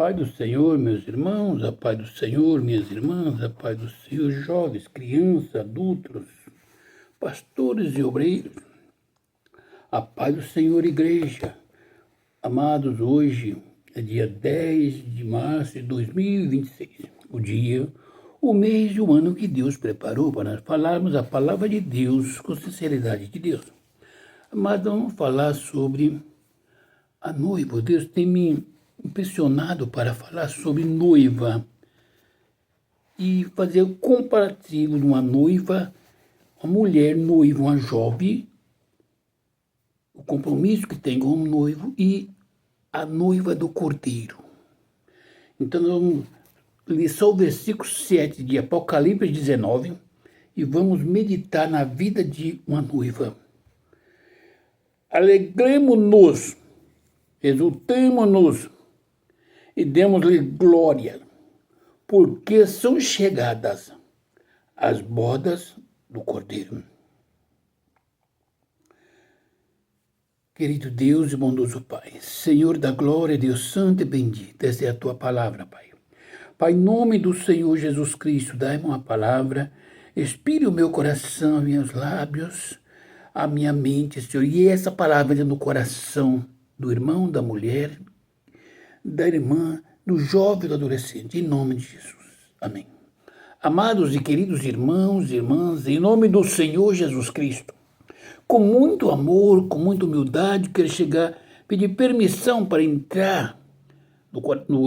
paz do Senhor, meus irmãos, a paz do Senhor, minhas irmãs, a paz do Senhor, jovens, crianças, adultos, pastores e obreiros. A paz do Senhor, igreja. Amados, hoje é dia 10 de março de 2026, o mês e o ano que Deus preparou para nós falarmos a palavra de Deus com sinceridade de Deus. Mas vamos falar sobre a noiva. Deus tem me impressionado para falar sobre noiva e fazer o comparativo de uma noiva, uma mulher noiva, uma jovem, o compromisso que tem com o noivo e a noiva do cordeiro. Então, vamos ler só o versículo 7 de Apocalipse 19 e vamos meditar na vida de uma noiva. Alegremos-nos, exultemo-nos e demos-lhe glória, porque são chegadas as bodas do Cordeiro. Querido Deus e bondoso Pai, Senhor da glória, Deus santo e bendito, essa é a Tua palavra, Pai. Pai, em nome do Senhor Jesus Cristo, dai-me uma palavra, inspire o meu coração, meus lábios, a minha mente, Senhor, e essa palavra entra no coração do irmão, da mulher, da irmã, do jovem, do adolescente, em nome de Jesus. Amém. Amados e queridos irmãos e irmãs, em nome do Senhor Jesus Cristo, com muito amor, com muita humildade, quero pedir permissão para entrar no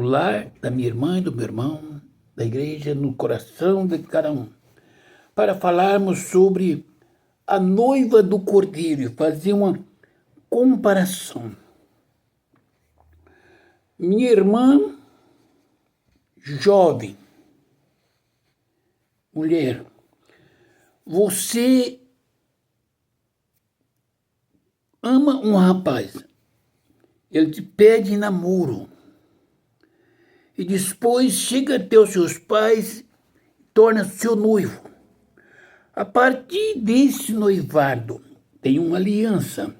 lar da minha irmã e do meu irmão, da igreja, no coração de cada um, para falarmos sobre a noiva do Cordeiro e fazer uma comparação. Minha irmã, jovem, mulher, você ama um rapaz, ele te pede em namoro e depois chega até os seus pais e torna-se seu noivo. A partir desse noivado tem uma aliança.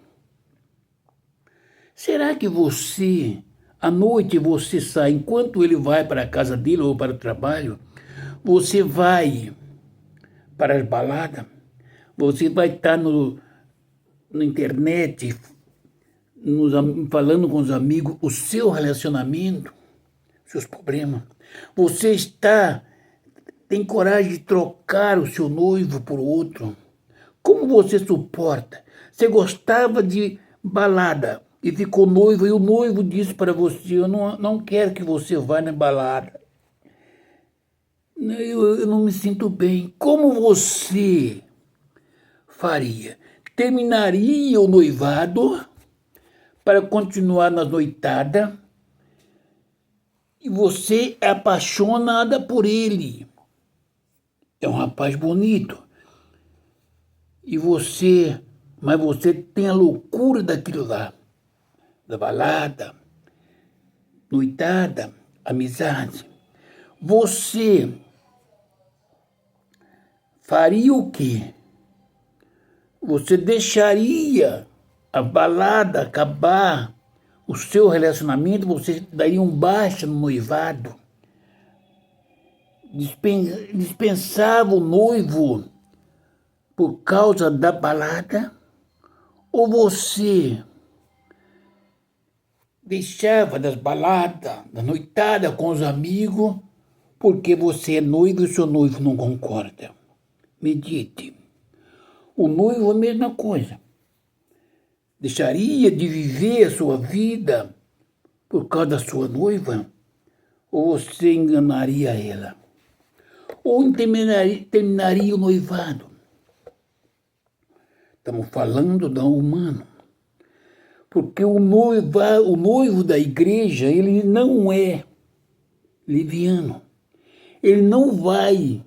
Será que você, à noite você sai, enquanto ele vai para a casa dele ou para o trabalho, você vai para as baladas, você vai estar na internet, falando com os amigos, o seu relacionamento, seus problemas. Você tem coragem de trocar o seu noivo por outro? Como você suporta? Você gostava de balada e ficou noivo, e o noivo disse para você, eu não quero que você vá na balada. Eu não me sinto bem. Como você faria? Terminaria o noivado para continuar na noitada e você é apaixonada por ele. É um rapaz bonito. Mas você tem a loucura daquilo lá, da balada, noitada, amizade. Você faria o quê? Você deixaria a balada acabar, o seu relacionamento, você daria um baixa no noivado? Dispensava o noivo por causa da balada? Ou você deixava das baladas, da noitada com os amigos, porque você é noivo e o seu noivo não concorda? Medite. O noivo é a mesma coisa. Deixaria de viver a sua vida por causa da sua noiva? Ou você enganaria ela? Ou terminaria o noivado? Estamos falando do humano. Porque o noivo da igreja, ele não é leviano. Ele não vai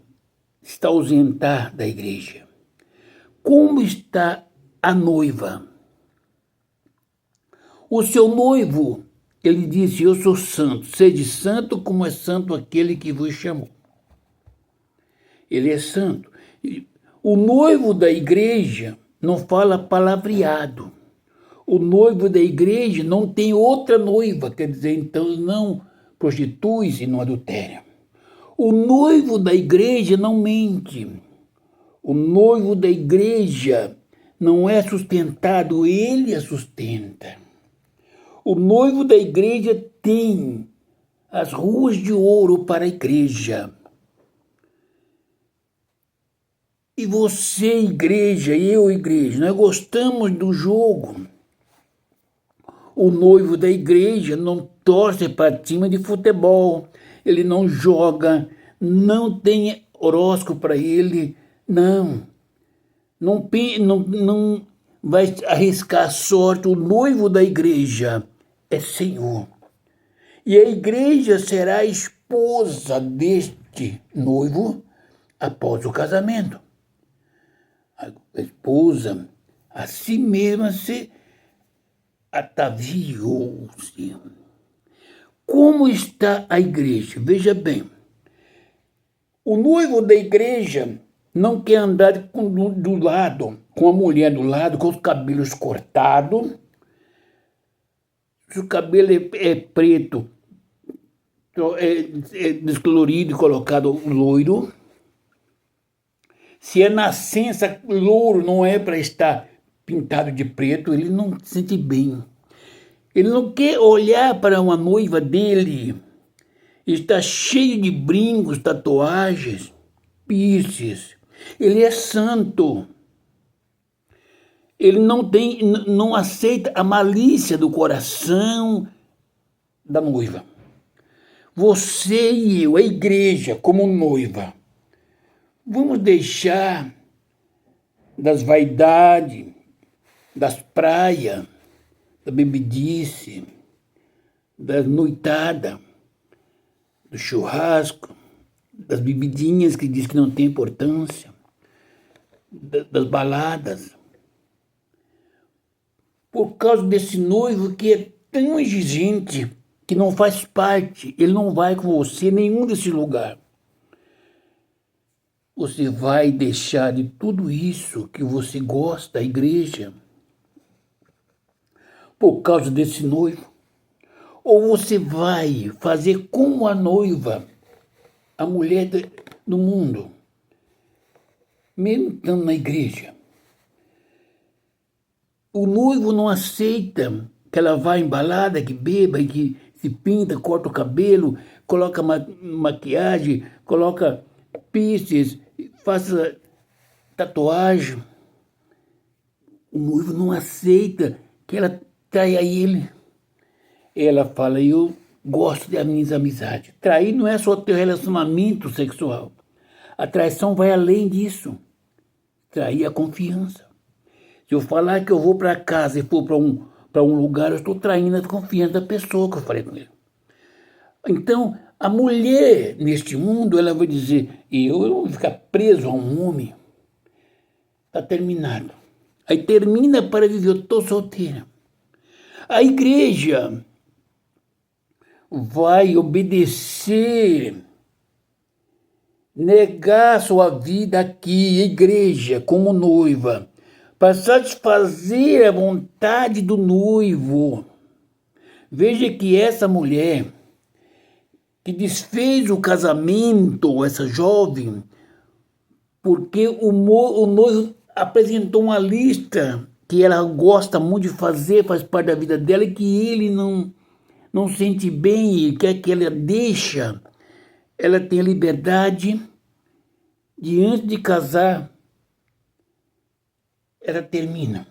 se ausentar da igreja. Como está a noiva? O seu noivo, ele disse, eu sou santo, sede santo como é santo aquele que vos chamou. Ele é santo. O noivo da igreja não fala palavreado. O noivo da igreja não tem outra noiva, quer dizer, então não prostitui-se e não adultéria. O noivo da igreja não mente. O noivo da igreja não é sustentado, ele a sustenta. O noivo da igreja tem as ruas de ouro para a igreja. E você, igreja, eu, igreja, nós gostamos do jogo. O noivo da igreja não torce para time de futebol, ele não joga, não tem horóscopo para ele, não vai arriscar a sorte. O noivo da igreja é Senhor. E a igreja será a esposa deste noivo após o casamento. A esposa a si mesma se ataviou-se. Como está a igreja? Veja bem, o noivo da igreja não quer andar do lado, com a mulher do lado, com os cabelos cortados. Se o cabelo é preto, é descolorido e colocado loiro. Se é nascença, louro não é para estar pintado de preto, ele não se sente bem. Ele não quer olhar para uma noiva dele. Está cheio de brincos, tatuagens, piercings. Ele é santo. Ele não aceita a malícia do coração da noiva. Você e eu, a igreja, como noiva, vamos deixar das vaidades, das praias, da bebidice, da noitada, do churrasco, das bebidinhas que diz que não tem importância, das baladas, por causa desse noivo que é tão exigente, que não faz parte, ele não vai com você em nenhum desse lugar. Você vai deixar de tudo isso que você gosta, a igreja, por causa desse noivo? Ou você vai fazer como a noiva, a mulher do mundo, mesmo estando na igreja? O noivo não aceita que ela vá embalada, que beba e que se pinta, corta o cabelo, coloca maquiagem, coloca piercings, faça tatuagem. O noivo não aceita que ela traia ele. Ela fala, eu gosto das minhas amizades. Trair não é só teu relacionamento sexual. A traição vai além disso. Trair a confiança. Se eu falar que eu vou para casa e for para um lugar, eu estou traindo a confiança da pessoa que eu falei com ele. Então, a mulher neste mundo, ela vai dizer, eu não vou ficar preso a um homem. Está terminado. Aí termina para dizer, eu estou solteira. A igreja vai obedecer, negar sua vida aqui, igreja, como noiva, para satisfazer a vontade do noivo. Veja que essa mulher que desfez o casamento, essa jovem, porque o noivo apresentou uma lista que ela gosta muito de fazer, faz parte da vida dela, e que ele não sente bem e quer que ela deixa. Ela tem a liberdade de, antes de casar, ela termina.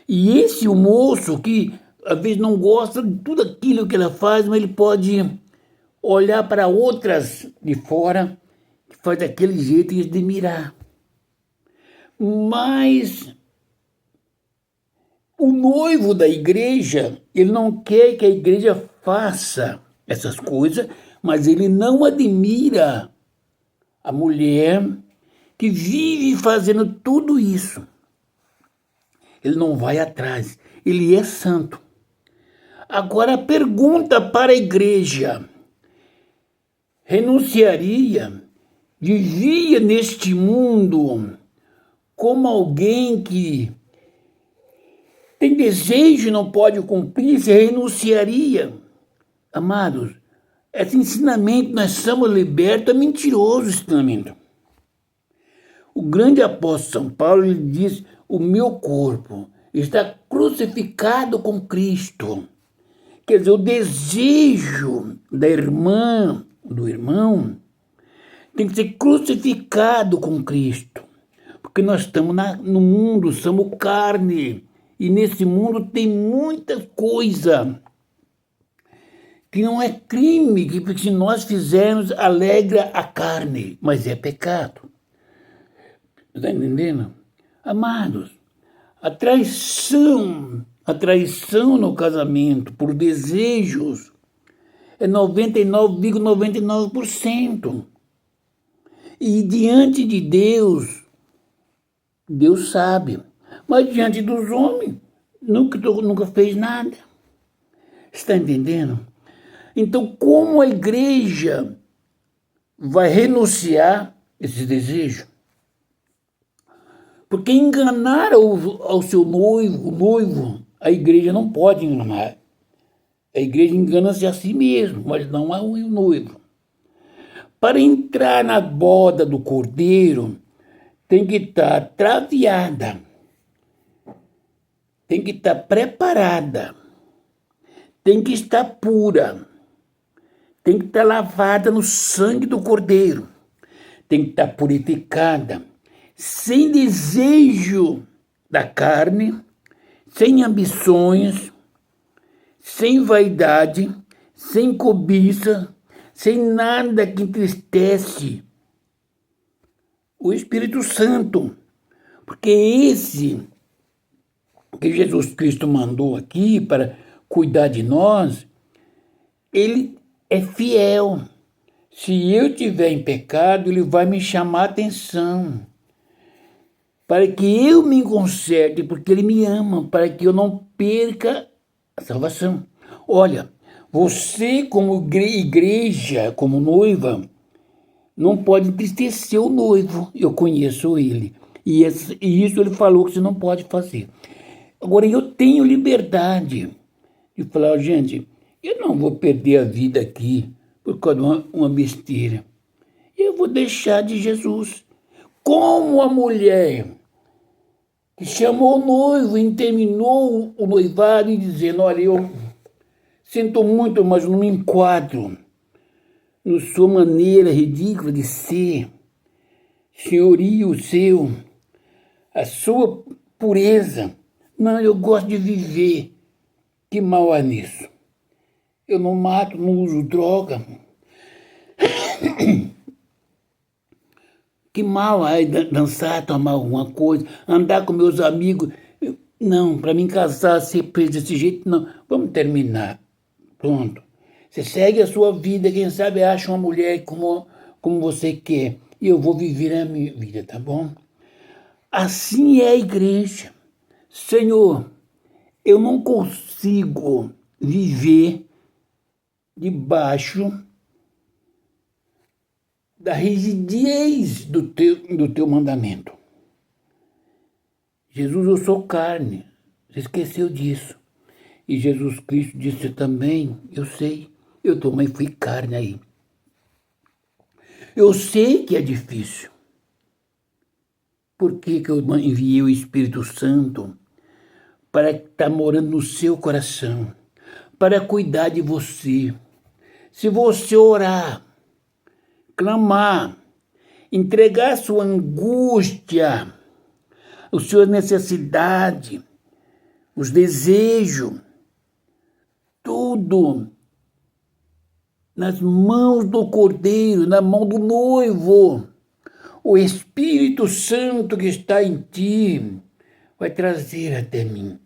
E esse o moço que às vezes não gosta de tudo aquilo que ela faz, mas ele pode olhar para outras de fora que faz daquele jeito e admirar. Mas o noivo da igreja, ele não quer que a igreja faça essas coisas, mas ele não admira a mulher que vive fazendo tudo isso. Ele não vai atrás, ele é santo. Agora, pergunta para a igreja: renunciaria, vivia neste mundo como alguém que Tem desejo e não pode cumprir, se renunciaria. Amados, esse ensinamento, nós somos libertos, é mentiroso esse ensinamento. O grande apóstolo São Paulo, ele diz, o meu corpo está crucificado com Cristo. Quer dizer, o desejo da irmã, do irmão, tem que ser crucificado com Cristo. Porque nós estamos no mundo, somos carne. E nesse mundo tem muita coisa que não é crime, que se nós fizermos, alegra a carne, mas é pecado. Está entendendo? Amados, a traição no casamento por desejos é 99,99%. E diante de Deus, Deus sabe. Mas diante dos homens, nunca fez nada. Está entendendo? Então, como a igreja vai renunciar esse desejo? Porque enganar ao seu noivo, a igreja não pode enganar. A igreja engana-se a si mesma, mas não ao noivo. Para entrar na boda do cordeiro, tem que estar traviada, tem que estar preparada, tem que estar pura, tem que estar lavada no sangue do cordeiro, tem que estar purificada, sem desejo da carne, sem ambições, sem vaidade, sem cobiça, sem nada que entristece o Espírito Santo. Porque esse que Jesus Cristo mandou aqui para cuidar de nós, ele é fiel. Se eu estiver em pecado, ele vai me chamar a atenção para que eu me conserte, porque ele me ama, para que eu não perca a salvação. Olha, você como igreja, como noiva, não pode entristecer o noivo. Eu conheço ele. E isso ele falou que você não pode fazer. Agora, eu tenho liberdade de falar, gente, eu não vou perder a vida aqui por causa de uma besteira. Eu vou deixar de Jesus. Como a mulher que chamou o noivo e terminou o noivado e dizendo, olha, eu sinto muito, mas não me enquadro na sua maneira ridícula de ser, senhorio seu, a sua pureza. Não, eu gosto de viver. Que mal há nisso? Eu não mato, não uso droga. Que mal há dançar, tomar alguma coisa, andar com meus amigos. Não, para mim casar, ser preso desse jeito, não. Vamos terminar. Pronto. Você segue a sua vida, quem sabe acha uma mulher como você quer. E eu vou viver a minha vida, tá bom? Assim é a igreja. Senhor, eu não consigo viver debaixo da rigidez do teu mandamento. Jesus, eu sou carne. Você esqueceu disso. E Jesus Cristo disse também, eu sei, eu também fui carne aí. Eu sei que é difícil. Por que eu enviei o Espírito Santo para estar morando no seu coração, para cuidar de você? Se você orar, clamar, entregar sua angústia, as suas necessidades, os desejos, tudo nas mãos do Cordeiro, na mão do noivo, o Espírito Santo que está em ti vai trazer até mim.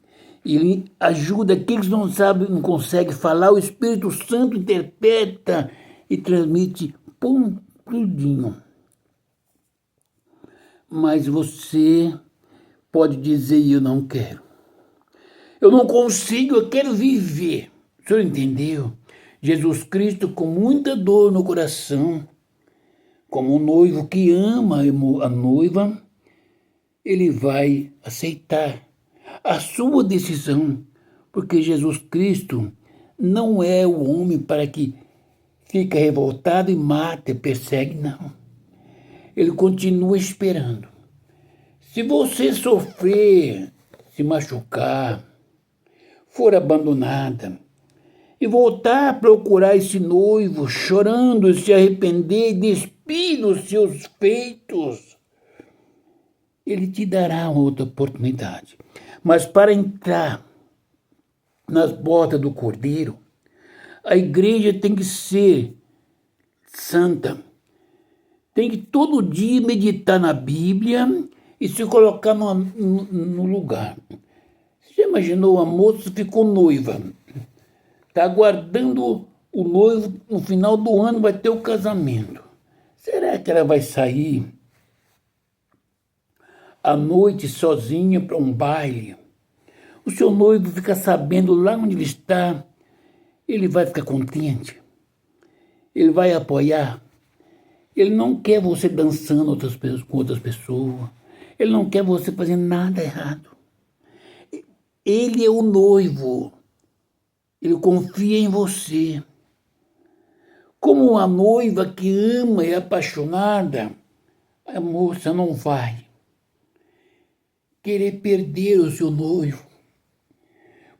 Ele ajuda aqueles que não sabem, não conseguem falar, o Espírito Santo interpreta e transmite tudinho. Mas você pode dizer, eu não quero. Eu não consigo, eu quero viver. O senhor entendeu? Jesus Cristo, com muita dor no coração, como um noivo que ama a noiva, ele vai aceitar. a sua decisão, porque Jesus Cristo não é o homem para que fica revoltado e mata, persegue, não. Ele continua esperando. Se você sofrer, se machucar, for abandonada e voltar a procurar esse noivo, chorando, se arrepender e despir dos seus feitos, ele te dará outra oportunidade. Mas para entrar nas botas do Cordeiro, a igreja tem que ser santa. Tem que todo dia meditar na Bíblia e se colocar no lugar. Você já imaginou, a moça ficou noiva, está aguardando o noivo, no final do ano vai ter o casamento. Será que ela vai sair à noite sozinha para um baile? O seu noivo fica sabendo lá onde ele está, ele vai ficar contente, ele vai apoiar. Ele não quer você dançando com outras pessoas, ele não quer você fazendo nada errado. Ele é o noivo, ele confia em você. Como a noiva que ama e é apaixonada, a moça não vai querer perder o seu noivo.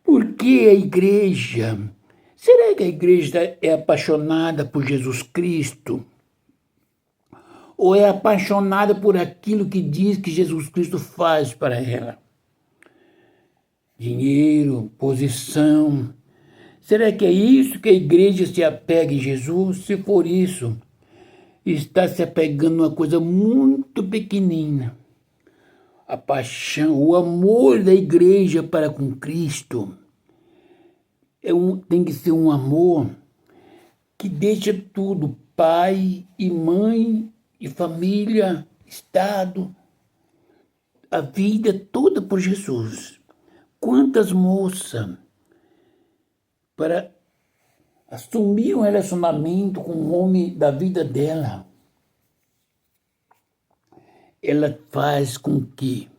Por que a igreja? Será que a igreja é apaixonada por Jesus Cristo? Ou é apaixonada por aquilo que diz que Jesus Cristo faz para ela? Dinheiro, posição. Será que é isso que a igreja se apega em Jesus? Se for isso, está se apegando a uma coisa muito pequenina. A paixão, o amor da igreja para com Cristo tem que ser um amor que deixa tudo, pai e mãe e família, Estado, a vida toda por Jesus. Quantas moças, para assumir um relacionamento com o homem da vida dela, ela faz com que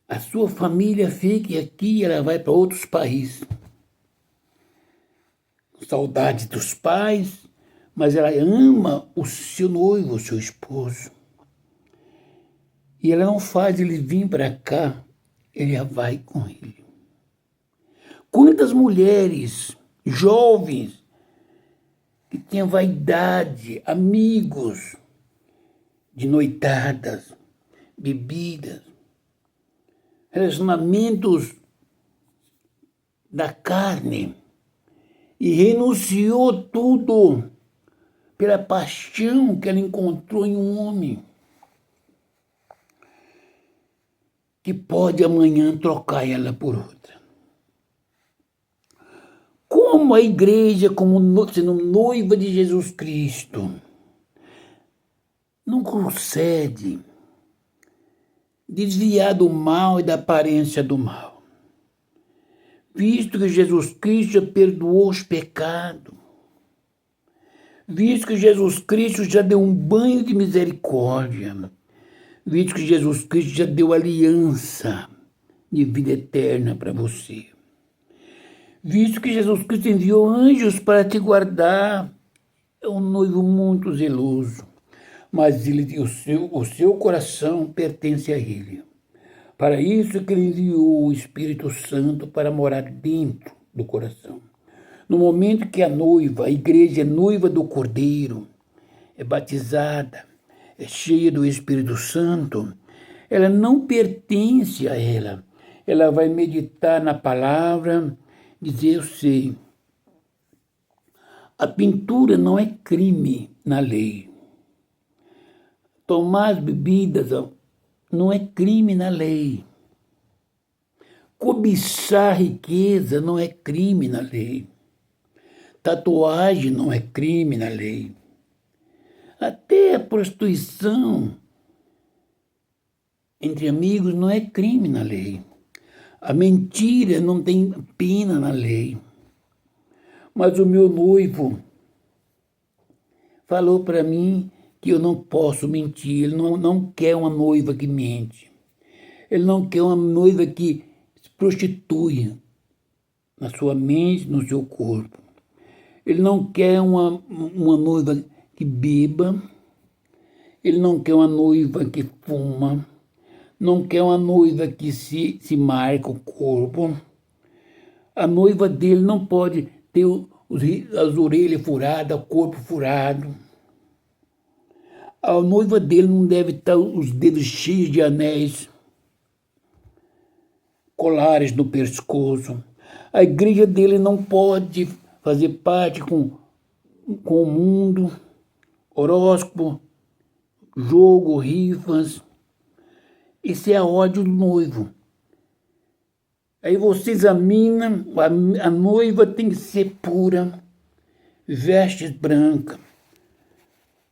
a sua família fique aqui e ela vai para outros países. Saudade dos pais, mas ela ama o seu noivo, o seu esposo. E ela não faz ele vir para cá, ele já vai com ele. Quantas mulheres jovens que têm vaidade, amigos de noitadas, bebidas, relacionamentos da carne, e renunciou tudo pela paixão que ela encontrou em um homem que pode amanhã trocar ela por outra. Como a igreja, sendo noiva de Jesus Cristo, não consegue desviar do mal e da aparência do mal, visto que Jesus Cristo já perdoou os pecados, visto que Jesus Cristo já deu um banho de misericórdia, visto que Jesus Cristo já deu aliança de vida eterna para você, visto que Jesus Cristo enviou anjos para te guardar. É um noivo muito zeloso, mas o seu coração pertence a ele. Para isso que ele enviou o Espírito Santo para morar dentro do coração. No momento que a noiva, a igreja é noiva do Cordeiro, é batizada, é cheia do Espírito Santo, ela não pertence a ela. Ela vai meditar na palavra, dizer: eu sei. A pintura não é crime na lei. Tomar as bebidas não é crime na lei. Cobiçar riqueza não é crime na lei. Tatuagem não é crime na lei. Até a prostituição entre amigos não é crime na lei. A mentira não tem pena na lei. Mas o meu noivo falou para mim que eu não posso mentir. Ele não quer uma noiva que mente. Ele não quer uma noiva que se prostitui na sua mente, no seu corpo. Ele não quer uma noiva que beba. Ele não quer uma noiva que fuma. Não quer uma noiva que se marca o corpo. A noiva dele não pode ter as orelhas furadas, o corpo furado. A noiva dele não deve estar os dedos cheios de anéis, colares no pescoço. A igreja dele não pode fazer parte com o mundo, horóscopo, jogo, rifas. Esse é ódio do noivo. Aí você examina, a noiva tem que ser pura, vestes brancas.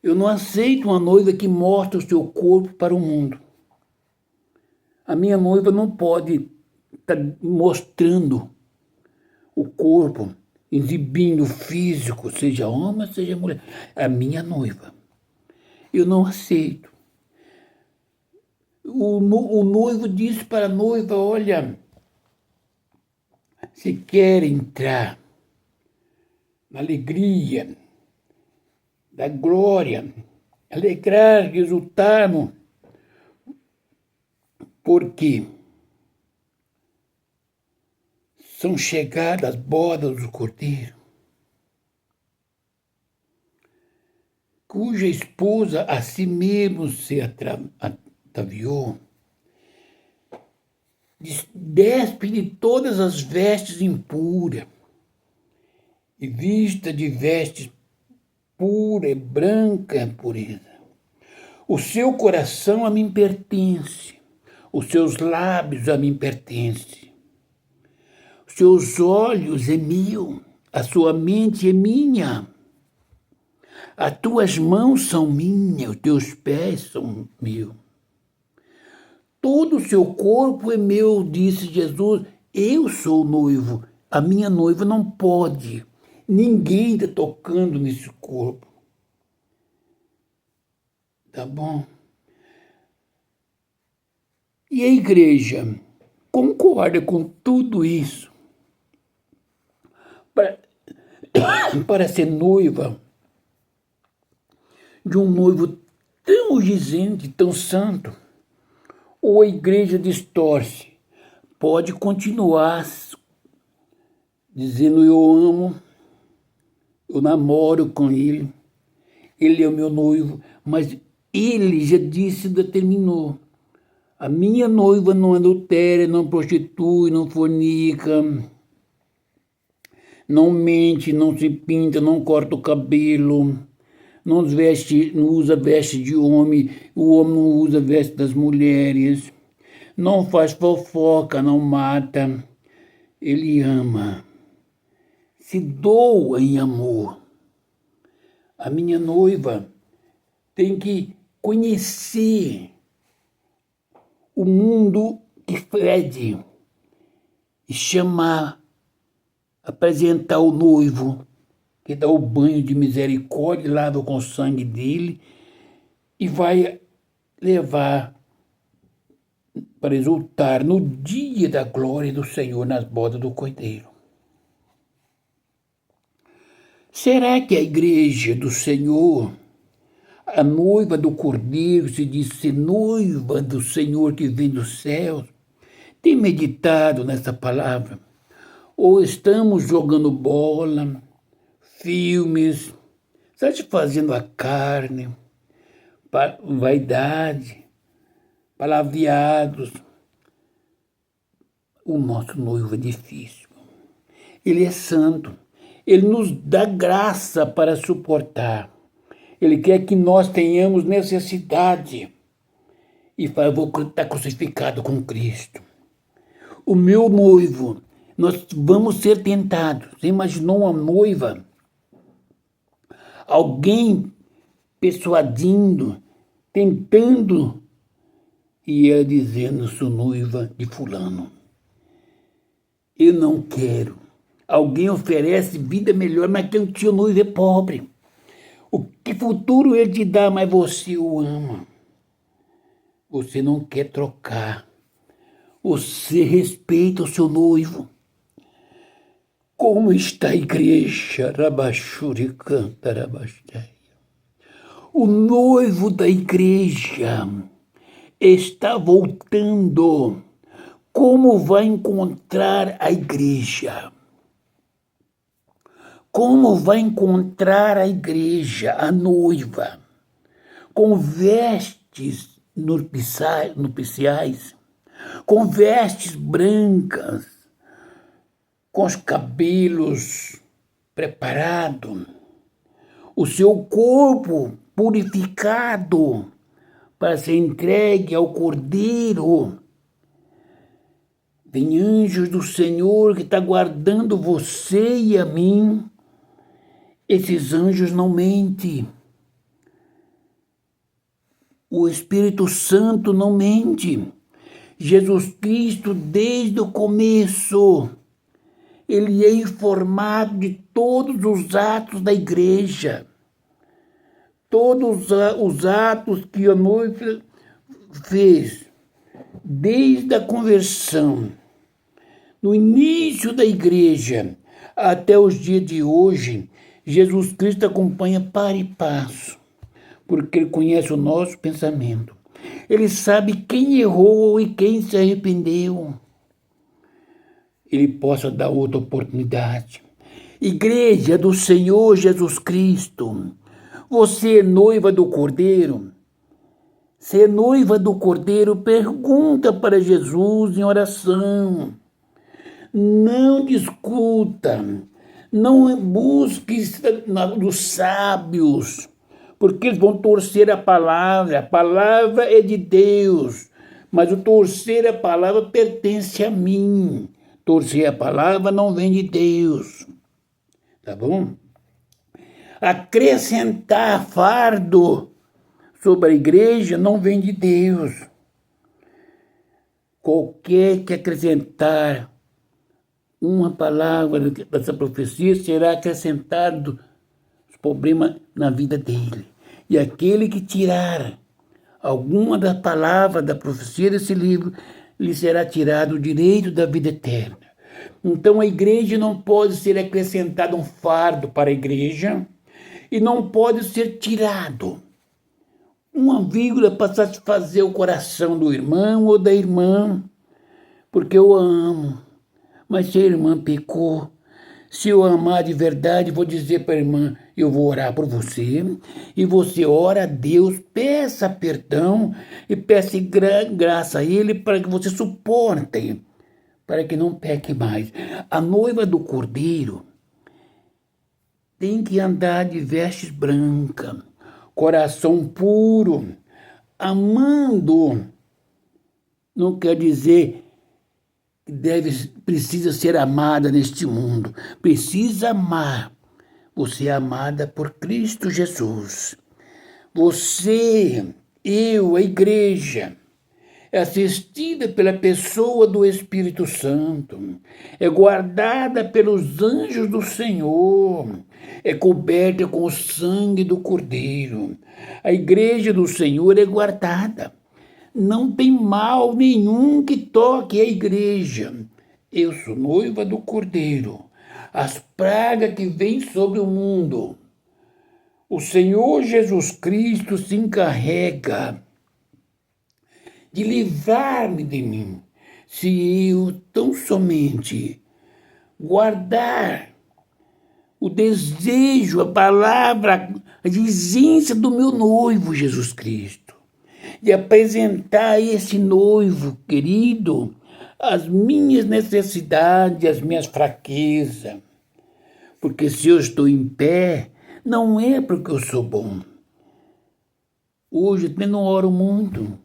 Eu não aceito uma noiva que mostra o seu corpo para o mundo. A minha noiva não pode estar mostrando o corpo, exibindo o físico, seja homem, seja mulher. A minha noiva. Eu não aceito. O noivo disse para a noiva, olha, se quer entrar na alegria, da glória, alegrar, exultarmos, porque são chegadas as bodas do Cordeiro, cuja esposa a si mesmo se ataviou, despe de todas as vestes impuras e vista de vestes pura e branca pureza. O seu coração a mim pertence, os seus lábios a mim pertencem, os seus olhos é meu, a sua mente é minha, as tuas mãos são minhas, os teus pés são meus. Todo o seu corpo é meu, disse Jesus. Eu sou o noivo, a minha noiva não pode. Ninguém está tocando nesse corpo. Tá bom? E a igreja concorda com tudo isso para ser noiva de um noivo tão urgente, tão santo. Ou a igreja distorce? Pode continuar dizendo eu amo, eu namoro com ele é o meu noivo, mas ele já disse, determinou. A minha noiva não adultera, não prostitui, não fornica, não mente, não se pinta, não corta o cabelo, não usa veste de homem, o homem não usa veste das mulheres, não faz fofoca, não mata, ele ama, se doa em amor. A minha noiva tem que conhecer o mundo que fede e chamar, apresentar o noivo que dá o banho de misericórdia, lava com o sangue dele e vai levar para exultar no dia da glória do Senhor nas bodas do Cordeiro. Será que a igreja do Senhor, a noiva do Cordeiro, se diz ser noiva do Senhor que vem dos céus, tem meditado nessa palavra? Ou estamos jogando bola, filmes, satisfazendo a carne, vaidade, palavreados? O nosso noivo é difícil. Ele é santo. Ele nos dá graça para suportar. Ele quer que nós tenhamos necessidade. E fala, vou estar crucificado com Cristo. O meu noivo, nós vamos ser tentados. Você imaginou uma noiva? Alguém persuadindo, tentando, e ela dizendo, sou noiva de fulano. Eu não quero. Alguém oferece vida melhor, mas quem o teu noivo é pobre. O que futuro ele te dá, mas você o ama. Você não quer trocar. Você respeita o seu noivo? Como está a igreja? Rabachuri canta, rabasteia. O noivo da igreja está voltando. Como vai encontrar a igreja? Como vai encontrar a igreja, a noiva? Com vestes nupciais, com vestes brancas, com os cabelos preparados, o seu corpo purificado para ser entregue ao Cordeiro. Tem anjos do Senhor que está guardando você e a mim. Esses anjos não mentem. O Espírito Santo não mente. Jesus Cristo, desde o começo, ele é informado de todos os atos da igreja. Todos os atos que a noiva fez, desde a conversão, no início da igreja, até os dias de hoje, Jesus Cristo acompanha para e passo, porque ele conhece o nosso pensamento. Ele sabe quem errou e quem se arrependeu. Ele possa dar outra oportunidade. Igreja do Senhor Jesus Cristo, você é noiva do Cordeiro? Se é noiva do Cordeiro, pergunta para Jesus em oração. Não discuta, não busque dos sábios, porque eles vão torcer a palavra é de Deus, mas o torcer a palavra pertence a mim. Torcer a palavra não vem de Deus, tá bom? Acrescentar fardo sobre a igreja não vem de Deus. Qualquer que acrescentar uma palavra dessa profecia será acrescentado os problemas na vida dele. E aquele que tirar alguma das palavras da profecia desse livro, lhe será tirado o direito da vida eterna. Então a igreja não pode ser acrescentado um fardo para a igreja e não pode ser tirado uma vírgula para satisfazer o coração do irmão ou da irmã, porque eu a amo. Mas se a irmã pecou, se eu amar de verdade, vou dizer para a irmã, eu vou orar por você, e você ora a Deus, peça perdão e peça graça a Ele para que você suporte, para que não peque mais. A noiva do Cordeiro tem que andar de vestes brancas, coração puro, amando. Não quer dizer precisa ser amada neste mundo. Precisa amar. Você é amada por Cristo Jesus. Você, eu, a igreja, é assistida pela pessoa do Espírito Santo, é guardada pelos anjos do Senhor, é coberta com o sangue do Cordeiro. A igreja do Senhor é guardada. Não tem mal nenhum que toque a igreja. Eu sou noiva do Cordeiro. As pragas que vêm sobre o mundo, o Senhor Jesus Cristo se encarrega de livrar-me de mim, se eu tão somente guardar o desejo, a palavra, a dizência do meu noivo Jesus Cristo, de apresentar a esse noivo querido as minhas necessidades, as minhas fraquezas. Porque se eu estou em pé, não é porque eu sou bom. Hoje eu não oro muito,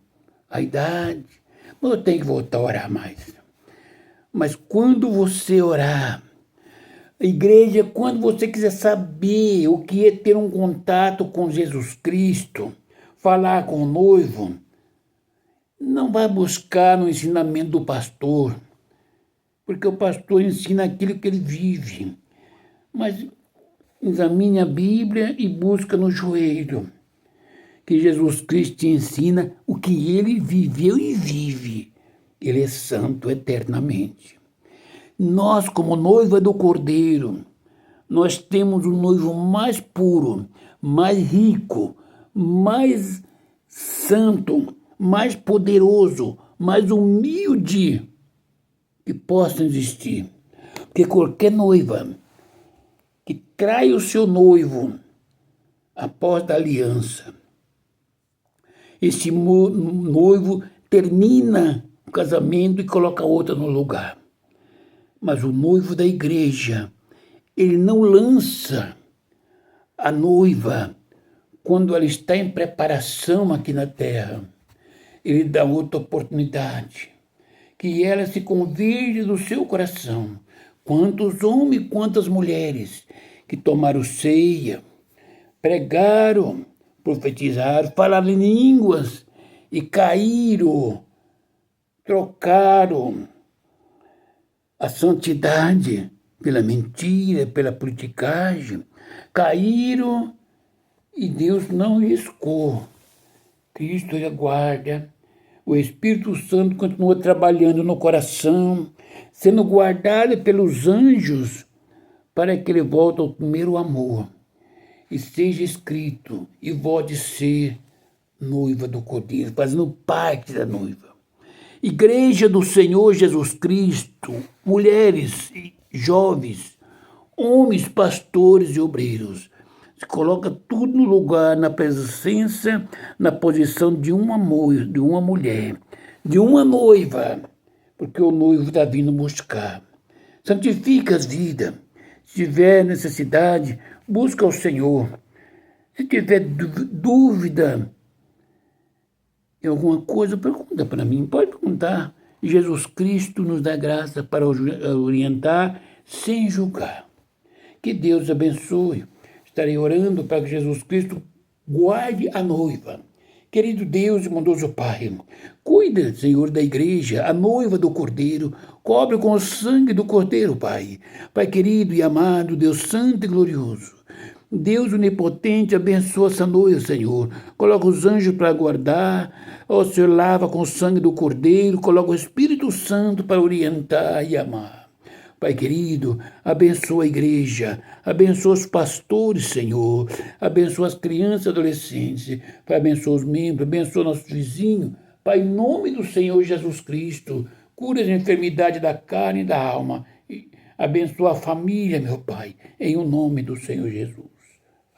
a idade, mas eu tenho que voltar a orar mais. Mas quando você orar, a igreja, quando você quiser saber o que é ter um contato com Jesus Cristo, falar com o noivo, não vai buscar no ensinamento do pastor, porque o pastor ensina aquilo que ele vive. Mas examine a Bíblia e busca no joelho, que Jesus Cristo te ensina o que ele viveu e vive. Ele é santo eternamente. Nós, como noiva do Cordeiro, nós temos um noivo mais puro, mais rico, mais santo, mais poderoso, mais humilde que possa existir. Porque qualquer noiva que trai o seu noivo após a aliança, esse noivo termina o casamento e coloca outra no lugar. Mas o noivo da igreja, ele não lança a noiva quando ela está em preparação aqui na terra. Ele dá outra oportunidade, que ela se convirta do seu coração. Quantos homens, quantas mulheres que tomaram ceia, pregaram, profetizaram, falaram em línguas e caíram, trocaram a santidade pela mentira, pela politicagem, caíram e Deus não riscou. Cristo aguarda. O Espírito Santo continua trabalhando no coração, sendo guardado pelos anjos para que ele volte ao primeiro amor e seja escrito e volte a ser noiva do Cordeiro, fazendo parte da noiva. Igreja do Senhor Jesus Cristo, mulheres, jovens, homens, pastores e obreiros, se coloca tudo no lugar, na presença, na posição de um amor, de uma mulher, de uma noiva, porque o noivo está vindo buscar. Santifica as vidas. Se tiver necessidade, busca o Senhor. Se tiver dúvida em alguma coisa, pergunta para mim, pode perguntar. Jesus Cristo nos dá graça para orientar sem julgar. Que Deus abençoe. Estarei orando para que Jesus Cristo guarde a noiva. Querido Deus e bondoso Pai, cuida, Senhor, da igreja, a noiva do Cordeiro, cobre com o sangue do Cordeiro, Pai. Pai querido e amado, Deus santo e glorioso. Deus onipotente, abençoa essa noiva, Senhor. Coloca os anjos para guardar. Ó Senhor, lava com o sangue do Cordeiro. Coloca o Espírito Santo para orientar e amar. Pai querido, abençoa a igreja, abençoa os pastores, Senhor. Abençoa as crianças e adolescentes. Pai, abençoa os membros, abençoa nossos vizinhos. Pai, em nome do Senhor Jesus Cristo, cura as enfermidades da carne e da alma. Abençoa a família, meu Pai, em o nome do Senhor Jesus.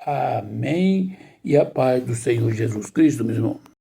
Amém. E a paz do Senhor Jesus Cristo, meu irmão.